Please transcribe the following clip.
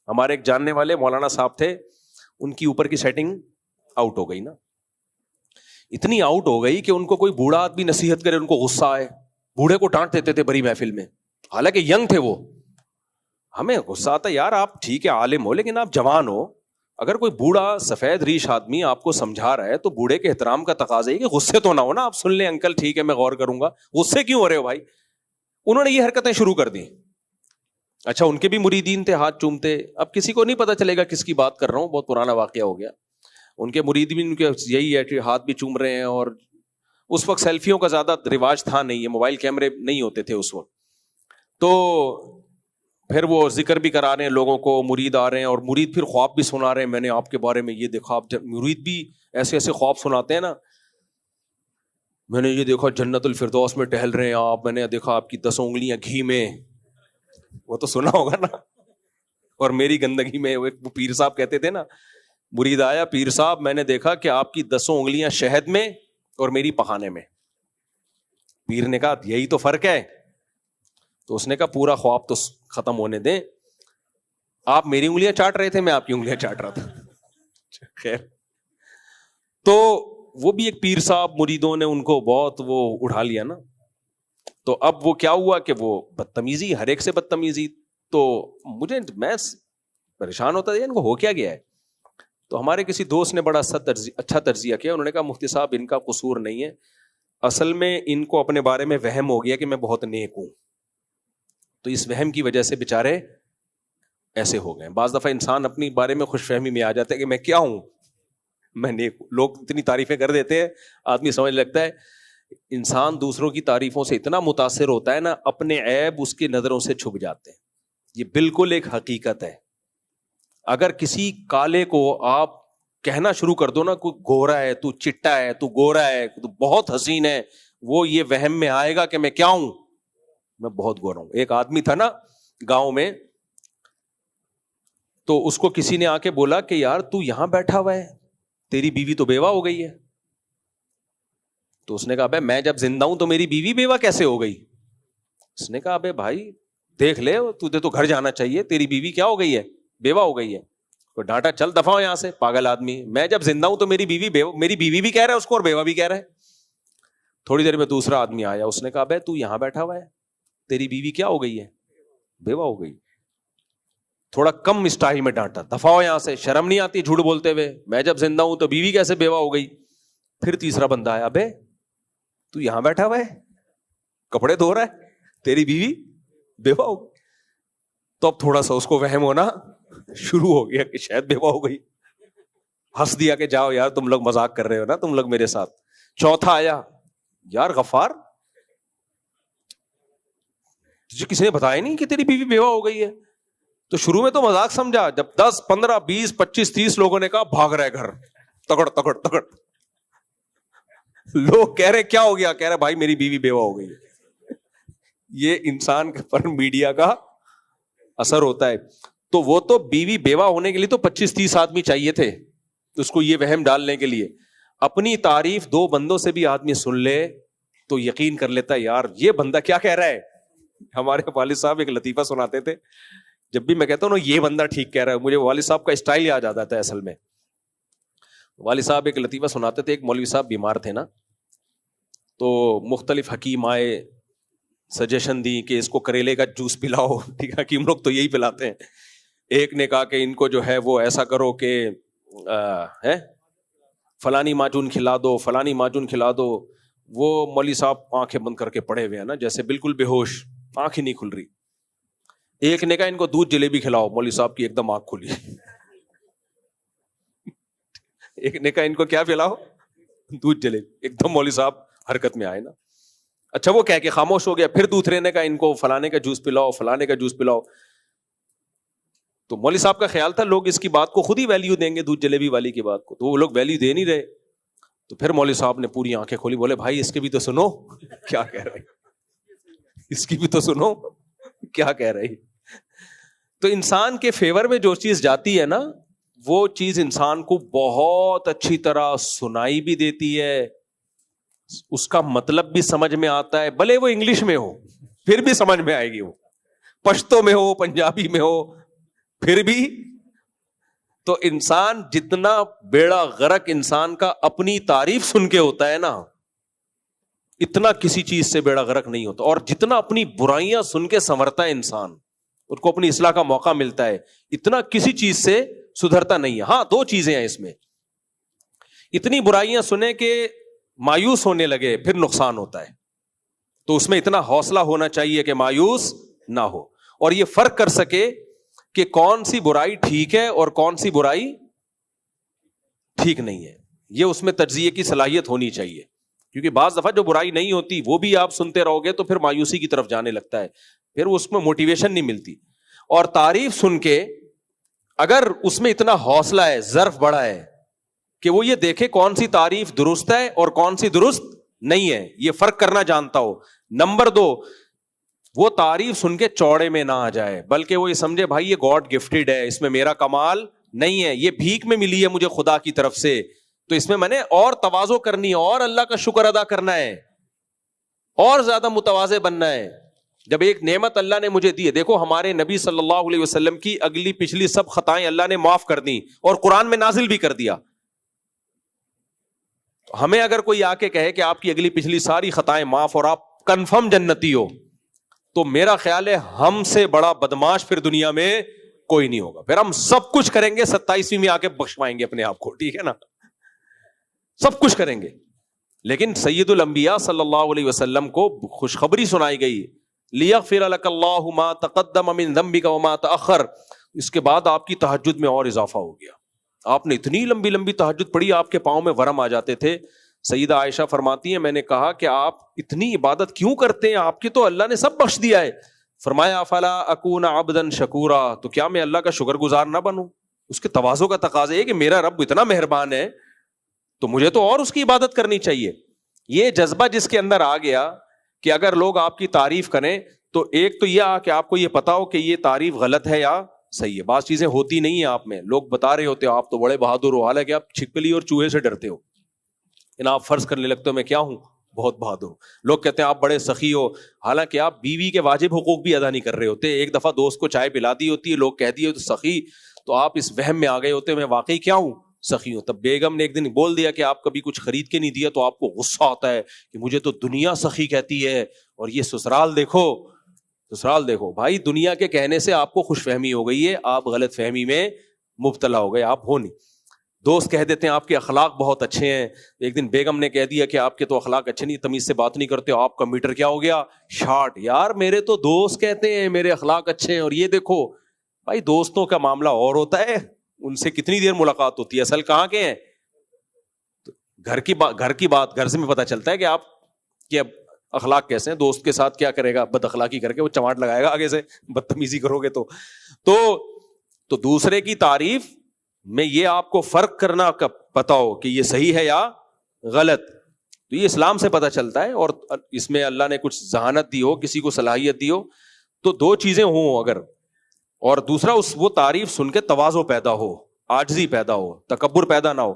ہمارے ایک جاننے والے مولانا صاحب تھے, ان کی اوپر کی سیٹنگ آؤٹ ہو گئی نا, اتنی آؤٹ ہو گئی کہ ان کو کوئی بوڑھا آدمی نصیحت کرے ان کو غصہ آئے, بوڑھے کو ڈانٹ دیتے تھے بڑی محفل میں, حالانکہ ینگ تھے وہ. ہمیں غصہ آتا یار آپ ٹھیک ہے عالم ہو لیکن آپ جوان ہو, اگر کوئی بوڑھا سفید ریش آدمی آپ کو سمجھا رہا ہے تو بوڑھے کے احترام کا تقاضا ہے کہ غصے تو نہ ہو نا, آپ سن لیں انکل ٹھیک ہے میں غور کروں گا, غصے کیوں ہو رہے ہو بھائی. انہوں نے یہ حرکتیں شروع کر دی. اچھا ان کے بھی مریدین تھے ہاتھ چومتے, اب کسی کو نہیں پتا چلے گا کس کی بات کر رہا ہوں, بہت پرانا واقعہ ہو گیا. ان کے مرید بھی ان کے یہی ہے کہ ہاتھ بھی چوم رہے ہیں, اور اس وقت سیلفیوں کا زیادہ رواج تھا نہیں ہے, موبائل کیمرے نہیں ہوتے تھے اس وقت. تو پھر وہ ذکر بھی کرا رہے ہیں لوگوں کو, مرید آ رہے ہیں اور مرید پھر خواب بھی سنا رہے ہیں, میں نے آپ کے بارے میں یہ دیکھا. آپ مرید بھی ایسے ایسے خواب سناتے ہیں نا, میں نے یہ دیکھا جنت الفردوس میں ٹہل رہے ہیں آپ, میں نے دیکھا آپ کی 10 انگلیاں گھی میں, وہ تو سنا ہوگا نا, اور میری گندگی میں. وہ پیر صاحب کہتے تھے نا, مرید آیا, پیر صاحب میں نے دیکھا کہ آپ کی 10 انگلیاں شہد میں اور میری پخانے میں. پیر نے کہا یہی تو فرق ہے. تو اس نے کہا پورا خواب تو ختم ہونے دیں, آپ میری انگلیاں چاٹ رہے تھے, میں آپ کی انگلیاں چاٹ رہا تھا. خیر, تو وہ بھی ایک پیر صاحب, مریدوں نے ان کو بہت وہ اٹھا لیا نا. تو اب وہ کیا ہوا کہ وہ بدتمیزی, ہر ایک سے بدتمیزی. تو میں پریشان ہوتا تھا ان کو ہو کیا گیا ہے. تو ہمارے کسی دوست نے بڑا اچھا تجزیہ کیا. انہوں نے کہا مفتی صاحب ان کا قصور نہیں ہے, اصل میں ان کو اپنے بارے میں وہم ہو گیا کہ میں بہت نیک ہوں, تو اس وہم کی وجہ سے بےچارے ایسے ہو گئے. بعض دفعہ انسان اپنی بارے میں خوش فہمی میں آ جاتا ہے کہ میں کیا ہوں, میں نیک ہوں. لوگ اتنی تعریفیں کر دیتے ہیں, آدمی سمجھ لگتا ہے. انسان دوسروں کی تعریفوں سے اتنا متاثر ہوتا ہے نا, اپنے عیب اس کی نظروں سے چھپ جاتے ہیں. یہ بالکل ایک حقیقت ہے. اگر کسی کالے کو آپ کہنا شروع کر دو نا, کوئی گورا ہے, تو چٹا ہے, تو گورا ہے, تو بہت حسین ہے, وہ یہ وہم میں آئے گا کہ میں کیا ہوں, میں بہت گورا ہوں. ایک آدمی تھا نا گاؤں میں, تو اس کو کسی نے آ کے بولا کہ یار تو یہاں بیٹھا ہوا ہے, تیری بیوی تو بیوہ ہو گئی ہے. تو اس نے کہا بھائی میں جب زندہ ہوں تو میری بیوی بیوہ کیسے ہو گئی. اس نے کہا ابے بھائی دیکھ لے, تجھے تو گھر جانا چاہیے, تیری بیوی کیا ہو گئی ہے, بیوہ ہو گئی ہے. تو ڈانٹا چل دفعہ ہو یہاں سے پاگل آدمی, میں جب زندہ ہوں تو میری بیوی بھی کہہ رہا ہے اس کو, اور بیوہ بھی کہہ رہا ہے. تھوڑی دیر میں دوسرا آدمی آیا, اس نے کہا بھائی تو یہاں بیٹھا ہوا ہے, تیری بیوی کیا ہو گئی ہے, بیوہ ہو گئی. تھوڑا کم اسٹائل میں ڈانٹا, دفعہ ہو یہاں سے, شرم نہیں آتی جھوٹ بولتے ہوئے, میں جب زندہ ہوں تو بیوی کیسے بیوہ ہو گئی. پھر تیسرا بندہ آیا, ابے تو یہاں بیٹھا ہوا ہے, کپڑے دھو رہا ہے, تیری بیوی بیوہ ہو گئی. تو اب تھوڑا سا اس کو وہم ہونا شروع ہو گیا کہ شاید بیوہ ہو گئی. ہنس دیا کہ جاؤ یار تم لوگ مذاق کر رہے ہو نا, تم لوگ میرے ساتھ. چوتھا آیا, یار غفار تجھے کسی نے بتایا نہیں کہ تیری بیوی بیوہ ہو گئی ہے. تو شروع میں تو مذاق سمجھا, جب 10 15 20 25 30 لوگوں نے کہا بھاگ رہے گھر, تکڑ تکڑ تکڑ. لوگ کہہ رہے کیا ہو گیا, کہہ رہے بھائی میری بیوی بیوہ ہو گئی. یہ انسان پر میڈیا کا اثر ہوتا ہے. تو وہ تو بیوی بیوہ ہونے کے لیے تو 25 30 آدمی چاہیے تھے اس کو یہ وہم ڈالنے کے لیے. اپنی تعریف 2 بندوں سے بھی آدمی سن لے تو یقین کر لیتا ہے یار یہ بندہ کیا کہہ رہا ہے. ہمارے والد صاحب ایک لطیفہ سناتے تھے, جب بھی میں کہتا ہوں نا یہ بندہ ٹھیک کہہ رہا ہے, مجھے والد صاحب کا اسٹائل یاد آ جاتا ہے. اصل میں والد صاحب ایک لطیفہ سناتے تھے, ایک مولوی صاحب بیمار تھے نا, تو مختلف حکیم آئے, سجیشن دی کہ اس کو کریلے کا جوس پلاؤ. ٹھیک ہے, حکیم لوگ تو یہی پلاتے ہیں. ایک نے کہا کہ ان کو جو ہے وہ ایسا کرو کہ فلانی معجون کھلا دو, فلانی معجون کھلا دو. وہ مولوی صاحب آنکھیں بند کر کے پڑے ہوئے ہیں نا, جیسے بالکل بے ہوش, آنکھ ہی نہیں کھل رہی. ایک نے کہا ان کو دودھ جلیبی کھلاؤ, مولوی صاحب کی ایک دم آنکھ کھلی. ایک نے کہا ان کو کیا پلاؤ, دودھ جلیبی, ایک دم مولوی صاحب حرکت میں آئے نا. اچھا وہ کہہ کے خاموش ہو گیا. پھر دوسرے نے کہا ان کو فلانے کا جوس پلاؤ, فلانے کا جوس پلاؤ. تو مولوی صاحب کا خیال تھا لوگ اس کی بات کو خود ہی ویلیو دیں گے, دودھ جلیبی والی کی بات کو, تو وہ لوگ ویلیو دے نہیں رہے. تو پھر مولوی صاحب نے پوری آنکھیں کھولی, بولے بھائی اس کے بھی تو سنو کیا کہہ رہے, اس کی بھی تو سنو کیا کہہ رہی. تو انسان کے فیور میں جو چیز جاتی ہے نا, وہ چیز انسان کو بہت اچھی طرح سنائی بھی دیتی ہے, اس کا مطلب بھی سمجھ میں آتا ہے, بھلے وہ انگلش میں ہو پھر بھی سمجھ میں آئے گی, وہ پشتو میں ہو, پنجابی میں ہو, پھر بھی تو انسان جتنا بیڑا غرق انسان کا اپنی تعریف سن کے ہوتا ہے نا، اتنا کسی چیز سے بیڑا غرق نہیں ہوتا. اور جتنا اپنی برائیاں سن کے سنورتا ہے انسان، ان کو اپنی اصلاح کا موقع ملتا ہے، اتنا کسی چیز سے سدھرتا نہیں ہے. ہاں دو چیزیں ہیں اس میں، اتنی برائیاں سنے کہ مایوس ہونے لگے پھر نقصان ہوتا ہے، تو اس میں اتنا حوصلہ ہونا چاہیے کہ مایوس نہ ہو، اور یہ فرق کر سکے کہ کون سی برائی ٹھیک ہے اور کون سی برائی ٹھیک نہیں ہے. یہ اس میں تجزیے کی صلاحیت ہونی چاہیے، کیونکہ بعض دفعہ جو برائی نہیں ہوتی وہ بھی آپ سنتے رہو گے تو پھر مایوسی کی طرف جانے لگتا ہے، پھر اس میں موٹیویشن نہیں ملتی. اور تعریف سن کے اگر اس میں اتنا حوصلہ ہے، ظرف بڑا ہے کہ وہ یہ دیکھے کون سی تعریف درست ہے اور کون سی درست نہیں ہے، یہ فرق کرنا جانتا ہو. نمبر 2، وہ تعریف سن کے چوڑے میں نہ آ جائے، بلکہ وہ یہ سمجھے بھائی یہ گاڈ گفٹڈ ہے، اس میں میرا کمال نہیں ہے، یہ بھیک میں ملی ہے مجھے خدا کی طرف سے، تو اس میں نے اور تواضع کرنی ہے، اور اللہ کا شکر ادا کرنا ہے، اور زیادہ متواضع بننا ہے. جب ایک نعمت اللہ نے مجھے دی ہے، دیکھو ہمارے نبی صلی اللہ علیہ وسلم کی اگلی پچھلی سب خطائیں اللہ نے معاف کر دی اور قرآن میں نازل بھی کر دیا. ہمیں اگر کوئی آ کے کہے کہ آپ کی اگلی پچھلی ساری خطائیں معاف اور آپ کنفرم جنتی ہو، تو میرا خیال ہے ہم سے بڑا بدماش پھر دنیا میں کوئی نہیں ہوگا. پھر ہم سب کچھ کریں گے 27ویں میں آ کے بخشوائیں گے اپنے آپ کو، ٹھیک ہے نا، سب کچھ کریں گے. لیکن سید الانبیاء صلی اللہ علیہ وسلم کو خوشخبری سنائی گئی، لیغفر لک اللہ ما تقدم من ذنبک وما تأخر. اس کے بعد آپ کی تہجد میں اور اضافہ ہو گیا. آپ نے اتنی لمبی لمبی تہجد پڑھی آپ کے پاؤں میں ورم آ جاتے تھے. سیدہ عائشہ فرماتی ہیں میں نے کہا کہ آپ اتنی عبادت کیوں کرتے ہیں، آپ کی تو اللہ نے سب بخش دیا ہے. فرمایا افلا اکون عبدا شکورا، تو کیا میں اللہ کا شکر گزار نہ بنوں. اس کے تواضع کا تقاضا ہے کہ میرا رب اتنا مہربان ہے تو مجھے تو اور اس کی عبادت کرنی چاہیے. یہ جذبہ جس کے اندر آ گیا کہ اگر لوگ آپ کی تعریف کریں تو ایک تو یہ کہ آپ کو یہ پتا ہو کہ یہ تعریف غلط ہے یا صحیح ہے. بعض چیزیں ہوتی نہیں ہیں آپ میں، لوگ بتا رہے ہوتے ہو آپ تو بڑے بہادر ہو، حالانکہ آپ چھپکلی اور چوہے سے ڈرتے ہو. آپ فرض کرنے لگتے ہو میں کیا ہوں، بہت بہادر ہوں. لوگ کہتے ہیں آپ بڑے سخی ہو، حالانکہ آپ بیوی کے واجب حقوق بھی ادا نہیں کر رہے ہوتے. ایک دفعہ دوست کو چائے پلا دی ہوتی ہے، لوگ کہہ دیے تو سخی، تو آپ اس وہم میں آ گئے ہوتے میں واقعی کیا ہوں، سخی ہوں. تب بیگم نے ایک دن بول دیا کہ آپ کبھی کچھ خرید کے نہیں دیا تو آپ کو غصہ آتا ہے کہ مجھے تو دنیا سخی کہتی ہے اور یہ سسرال دیکھو. سسرال دیکھو بھائی، دنیا کے کہنے سے آپ کو خوش فہمی ہو گئی ہے، آپ غلط فہمی میں مبتلا ہو گئے، آپ ہو نہیں. دوست کہہ دیتے ہیں آپ کے اخلاق بہت اچھے ہیں، ایک دن بیگم نے کہہ دیا کہ آپ کے تو اخلاق اچھے نہیں، تمیز سے بات نہیں کرتے، آپ کا میٹر کیا ہو گیا 60. یار میرے تو دوست کہتے ہیں میرے اخلاق اچھے ہیں اور یہ دیکھو. بھائی دوستوں کا معاملہ اور ہوتا ہے، ان سے کتنی دیر ملاقات ہوتی ہے، اصل کہاں کے ہیں. گھر کی بات گھر سے میں پتہ چلتا ہے کہ آپ کے اخلاق کیسے ہیں. دوست کے ساتھ کیا کرے گا، بد اخلاقی کر کے وہ چماٹ لگائے گا آگے سے، بدتمیزی کرو گے تو دوسرے کی تعریف میں یہ آپ کو فرق کرنا پتا ہو کہ یہ صحیح ہے یا غلط، تو یہ اسلام سے پتہ چلتا ہے. اور اس میں اللہ نے کچھ ذہانت دی ہو، کسی کو صلاحیت دی ہو، تو دو چیزیں ہوں اگر، اور دوسرا وہ تعریف سن کے تواضع پیدا ہو، عاجزی پیدا ہو، تکبر پیدا نہ ہو.